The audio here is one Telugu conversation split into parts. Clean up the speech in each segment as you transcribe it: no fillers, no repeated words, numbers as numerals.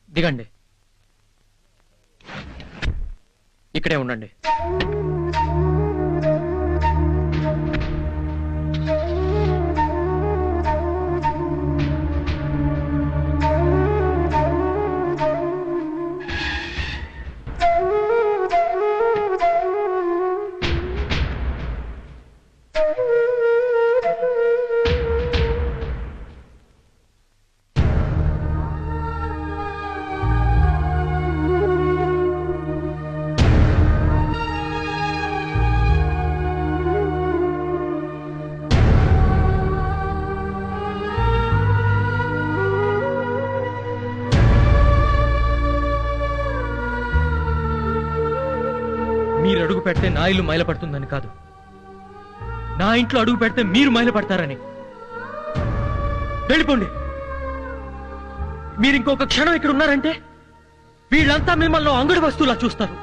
దిగండి, ఇక్కడే ఉండండి. మీరు అడుగు పెడితే నా ఇల్లు మైలపడుతుందని కాదు, నా ఇంట్లో అడుగు పెడితే మీరు మైలపడతారని. వెళ్ళిపోండి. మీరు ఇంకొక క్షణం ఇక్కడ ఉన్నారంటే వీళ్ళంతా మిమ్మల్ని అంగడి వస్తువులా చూస్తారు.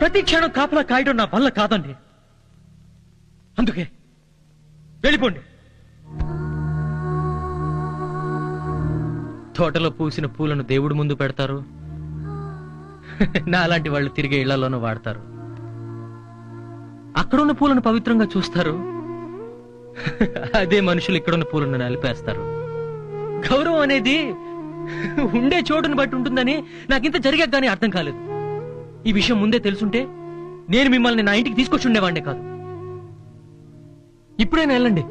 ప్రతి క్షణం కాపలా కాయడం నా వల్ల కాదండి. అందుకే వెళ్ళిపోండి. తోటలో పూసిన పూలను దేవుడి ముందు పెడతారు, నా అలాంటి వాళ్ళు తిరిగే ఇళ్లలోనూ వాడతారు. అక్కడున్న పూలను పవిత్రంగా చూస్తారు, అదే మనుషులు ఇక్కడున్న పూలను నలిపేస్తారు. గౌరవం అనేది ఉండే చోటును బట్టి ఉంటుందని నాకింత జరిగాక గానీ అర్థం కాలేదు. ఈ విషయం ముందే తెలుసుంటే నేను మిమ్మల్ని నా ఇంటికి తీసుకొచ్చి ఉండేవాడినే కాదు. ఇప్పుడైనా వెళ్ళండి,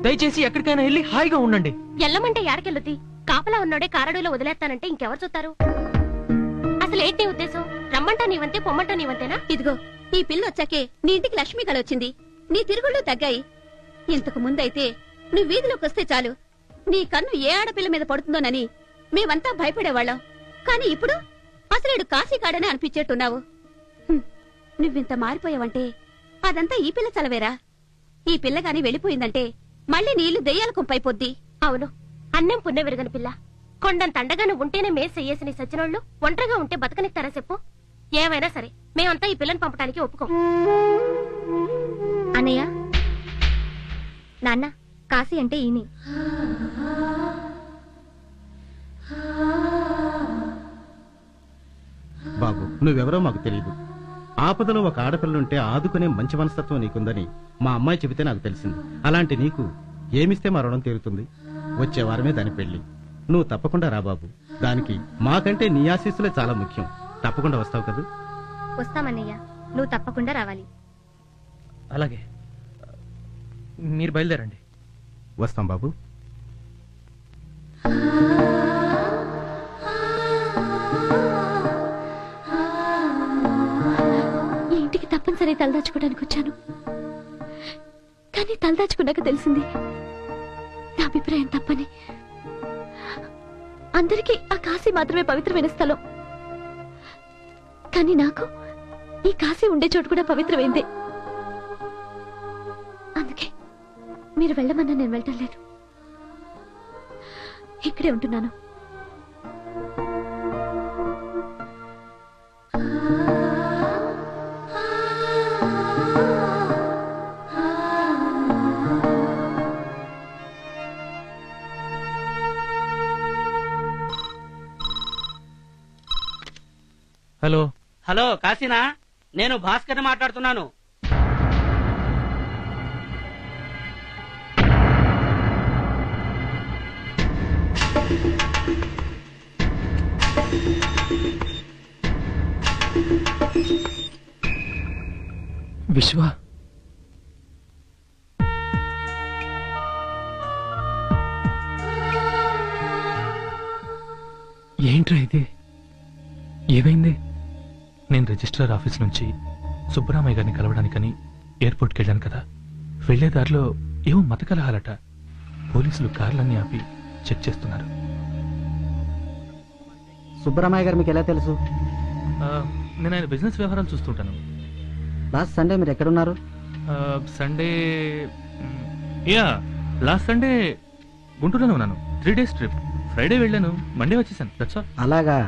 దయచేసి ఎక్కడికైనా వెళ్ళి హాయిగా ఉండండి. ఎల్లమంటే యాడకెళ్ళుద్ది? కాపలా ఉన్నాడే కారడూలో వదిలేస్తానంటే ఇంకెవరు చూస్తారు? అసలు ఏంటి ఉద్దేశం? రమ్మంటా నీవంతే, పొమ్మంటా నీవంతేనా? ఇదిగో ఈ పిల్ల వచ్చాకే నీ ఇంటికి లక్ష్మి కళ వచ్చింది, నీ తిరుగుళ్ళు తగ్గాయి. ఇంతకు ముందైతే నువ్వు వీధిలోకి వస్తే చాలు నీ కన్ను ఏ ఆడపిల్ల మీద పడుతుందోనని మేమంతా భయపడేవాళ్ళం. కాని ఇప్పుడు అసలేడు కాశీ కాడనే అనిపించేట్టున్నావు. నువ్వింత మారిపోయావంటే అదంతా ఈ పిల్ల చలవేరా. ఈ పిల్లగాని వెళ్ళిపోయిందంటే మళ్ళీ నీళ్లు దెయ్యాల కుంపైపోద్ది. అవును, అన్నం పుణ్య విరగని పిల్ల. కొండంత అండగాను ఉంటేనే మేస్ చెయ్యేసి నీ సచ్చినోళ్ళు ఒంటరిగా ఉంటే బతకనిస్తారా చెప్పు? ఏమైనా సరే మేమంతా ఈ పిల్లని పంపడానికి ఒప్పుకోం. అన్నయ్య, నాన్న, కాశీ అంటే ఈయనే. బాబు, నువ్వెవరో మాకు తెలియదు. ఆపదలో ఒక ఆడపిల్లుంటే ఆదుకునే మంచి మనస్తత్వం నీకుందని మా అమ్మాయి చెబితే నాకు తెలిసింది. అలాంటి నీకు ఏమిస్తే మా రుణం తీరుతుంది? వచ్చే వారమే దాని పెళ్లి. నువ్వు తప్పకుండా రా బాబు. దానికి మాకంటే నీ ఆశీస్సులే చాలా ముఖ్యం. తప్పకుండా వస్తావు కదా? వస్తామన్నయ్య, నువ్వు తప్పకుండా రావాలి. అలాగే, మీరు బయలుదేరండి. వస్తాం బాబు. ఈ ఇంటికి తప్పనిసరి తలదాచుకోవడానికి వచ్చాను. కానీ తలదాచుకున్నాక తెలిసింది నా అభిప్రాయం తప్పని. అందరికీ ఆ కాశీ మాత్రమే పవిత్రమైన స్థలం, కానీ నాకు ఈ కాశీ ఉండే చోటు కూడా పవిత్రమైందే. అందుకే మీరు వెళ్ళమన్నా నేను వెళ్ళటం లేదు, ఇక్కడే ఉంటున్నాను. హలో హలో, కాశీనా? నేను భాస్కర్ని మాట్లాడుతున్నాను. విశ్వ, ఏంట్రా ఇది? ఏమైంది? నేను రిజిస్ట్రార్ ఆఫీస్ నుంచి సుబ్బరామయ్య గారిని కలవడానికని ఎయిర్పోర్ట్కి వెళ్ళాను కదా. వెళ్లే దారిలో ఏవో మత కలహాలట. పోలీసులు కార్లన్నీ ఆపి చెక్ చేస్తున్నారు. సుబ్బరామయ్య గారు మీకు ఎలా తెలుసు? నేను ఆయన బిజినెస్ వ్యవహారాలు చూస్తుంటాను. లాస్ట్ సండే మీరు ఎక్కడున్నారు? సండే లాస్ట్ సండే గుంటూరులోనే ఉన్నాను. 3 days ట్రిప్. ఫ్రైడే వెళ్ళాను, మండే వచ్చేసాను. That's all. అలాగా.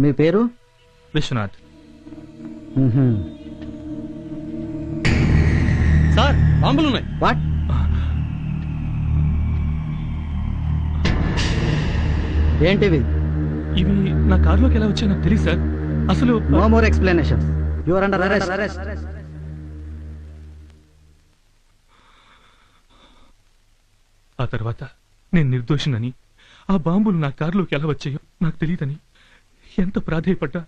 మీ పేరు? విశ్వనాథ్. మ్మ్హ్మ్. సార్ బాంబులున్నాయి. వాట్? ఏంటివి? ఇవి నా కారులోకి ఎలా వచ్చాయో నాకు తెలియదు సార్. అసలు no more explanation. You are under arrest. ఆ తర్వాత నేను నిర్దోషినని, ఆ బాంబులు నా కారులోకి ఎలా వచ్చాయో నాకు తెలియదని ఎంత ప్రాధేయపడ్డా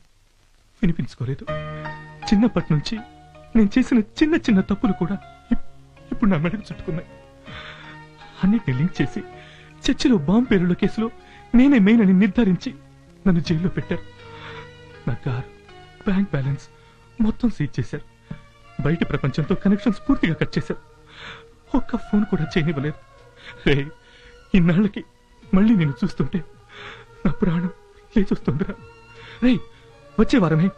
వినిపించుకోలేదు. చిన్నప్పటి నుంచి నేను చేసిన చిన్న చిన్న తప్పులు కూడా ఇప్పుడు నా మెడకు చుట్టుకున్నాయి. అన్నిటిని లింక్ చేసి చర్చిలో బాంబు పేలుళ్ల కేసులో నేనే మెయిన్ అని నిర్ధారించి నన్ను జైల్లో పెట్టారు. నా కారు, బ్యాంక్ బ్యాలెన్స్ మొత్తం సీజ్ చేశారు. బయట ప్రపంచంతో కనెక్షన్స్ పూర్తిగా కట్ చేశారు. ఒక్క ఫోన్ కూడా చేయనివ్వలేదు. రే, ఇన్నాళ్ళకి మళ్ళీ నేను చూస్తుంటే నా ప్రాణం లేచొస్తుందిరా. రే, వచ్చే వారమే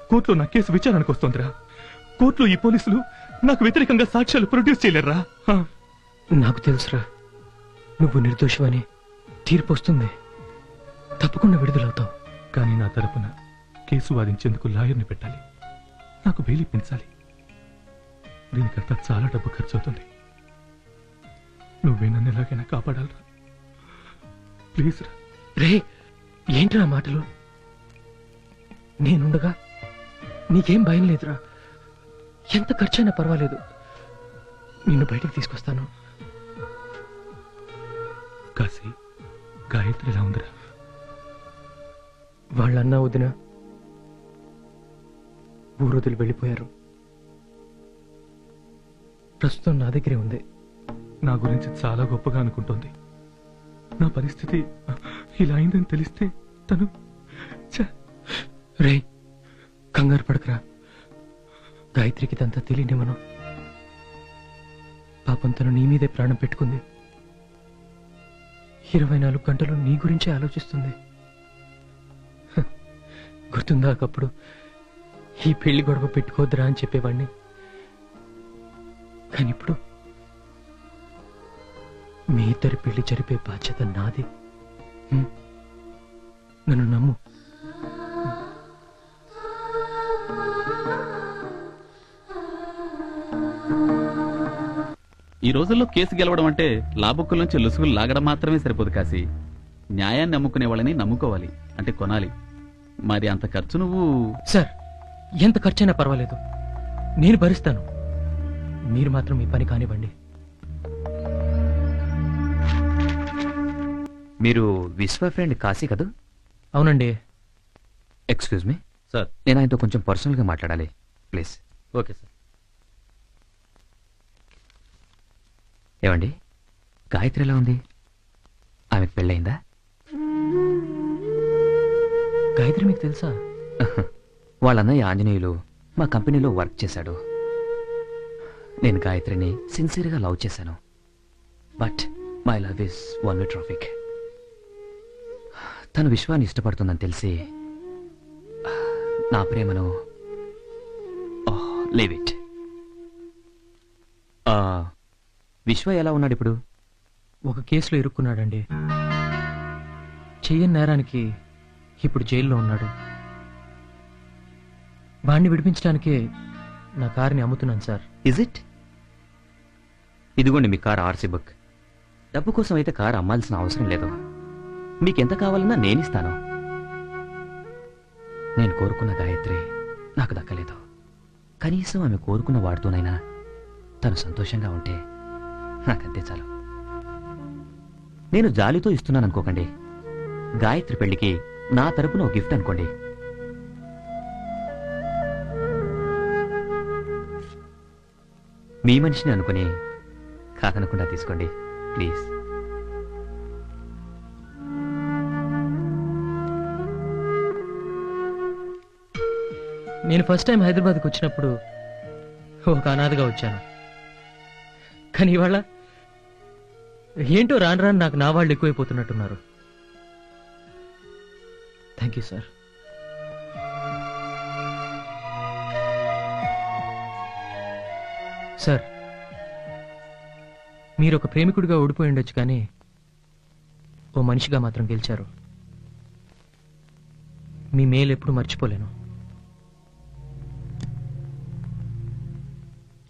కోర్టులో నా కేసు విచారణకు వస్తోందిరా. కోర్టులో ఈ పోలీసులు నాకు వ్యతిరేకంగా సాక్ష్యాలు ప్రొడ్యూస్ చేయలేరురా. నాకు తెలుసురా, నువ్వు నిర్దోషమని తీర్పు వస్తుంది. తప్పకుండా విడుదలవుతావు. కానీ నా తరపున కేసు వాదించేందుకు లాయర్ని పెట్టాలి. నాకు బెయిల్ ఇప్పించాలి. దీనికంతా చాలా డబ్బు ఖర్చు అవుతుంది. నువ్వే నన్ను ఎలాగైనా కాపాడాలరా. ప్లీజ్ రా. రే, ఏంట్రా మాటలు? నేనుండగా నీకేం భయం లేదురా. ఎంత ఖర్చైనా పర్వాలేదు, నిన్ను బయటికి తీసుకొస్తాను. కాశీ, గాయత్రి ఎలా ఉందిరా? వాళ్ళన్నా వదిన ఊరొదిలి వెళ్ళిపోయారు. ప్రస్తుతం నా దగ్గరే ఉంది. నా గురించి చాలా గొప్పగా అనుకుంటోంది. నా పరిస్థితి ఇలా అయిందని తెలిస్తే తను రే, కంగారు పడకరా. గాయత్రికి ఇదంతా తెలియనివ్వను. పాపం తను నీ మీదే ప్రాణం పెట్టుకుంది. 24 గంటలు నీ గురించే ఆలోచిస్తుంది. గుర్తుందా ఒకప్పుడు ఈ పెళ్లి గొడవ పెట్టుకోద్దురా అని చెప్పేవాణ్ణి. కానీ ఇప్పుడు మీ ఇద్దరి పెళ్లి జరిపే బాధ్యత నాది. నన్ను నమ్ము. ఈ రోజుల్లో కేసు గెలవడం అంటే లాబుక్కుల నుంచి లుసుగులు లాగడం మాత్రమే సరిపోదు కాశీ. న్యాయాన్ని నమ్ముకునే వాళ్ళని నమ్ముకోవాలి, అంటే కొనాలి. మరి అంత ఖర్చు నువ్వు... సార్, ఎంత ఖర్చైనా పర్వాలేదు, నేను భరిస్తాను. మీరు మాత్రం మీ పని కానివ్వండి. మీరు విశ్వ ఫ్రెండ్ కాశీ కదా? అవునండి. Excuse me sir. నేను ఆయనతో కొంచెం పర్సనల్గా మాట్లాడాలి, ప్లీజ్. Okay sir. ఏమండి, గాయత్రి ఎలా ఉంది? ఆమెకు పెళ్ళయిందా? గాయత్రి మీకు తెలుసా? వాళ్ళ అన్నయ్య ఆంజనేయులు మా కంపెనీలో వర్క్ చేశాడు. నేను గాయత్రిని సిన్సియర్గా లవ్ చేశాను. But my love is one way traffic. తను విశ్వాన్ని ఇష్టపడుతుందని తెలిసి నా ప్రేమను లీవ్ ఇట్. విశ్వ ఎలా ఉన్నాడు ఇప్పుడు? ఒక కేసులో ఇరుక్కున్నాడండి. చెయ్యని నేరానికి ఇప్పుడు జైల్లో ఉన్నాడు. వాణ్ణి విడిపించడానికే నా కారుని అమ్ముతున్నాను సార్. Is it? ఇదిగోండి మీ కార్ ఆర్సీ బుక్. డబ్బు కోసం అయితే కారు అమ్మాల్సిన అవసరం లేదు. మీకెంత కావాలన్నా నేనిస్తాను. నేను కోరుకున్న గాయత్రి నాకు దక్కలేదు. కనీసం ఆమె కోరుకున్న వాడితోనైనా తను సంతోషంగా ఉంటే నాకంతే చాలు. నేను జాలితో ఇస్తున్నాను అనుకోకండి. గాయత్రి పెళ్లికి నా తరపున ఒక గిఫ్ట్ అనుకోండి. మీ మనిషిని అనుకుని కాదనకుండా తీసుకోండి ప్లీజ్. నేను ఫస్ట్ టైం హైదరాబాద్కి వచ్చినప్పుడు ఒక అనాథగా వచ్చాను. కానీ ఇవాళ ఏంటో రాను రాను నాకు నా వాళ్ళు ఎక్కువైపోతున్నట్టున్నారు. Thank you sir. సార్, మీరు ఒక ప్రేమికుడిగా ఓడిపోయి ఉండొచ్చు, కానీ ఓ మనిషిగా మాత్రం గెలిచారు. మీ మేలు ఎప్పుడు మర్చిపోలేను.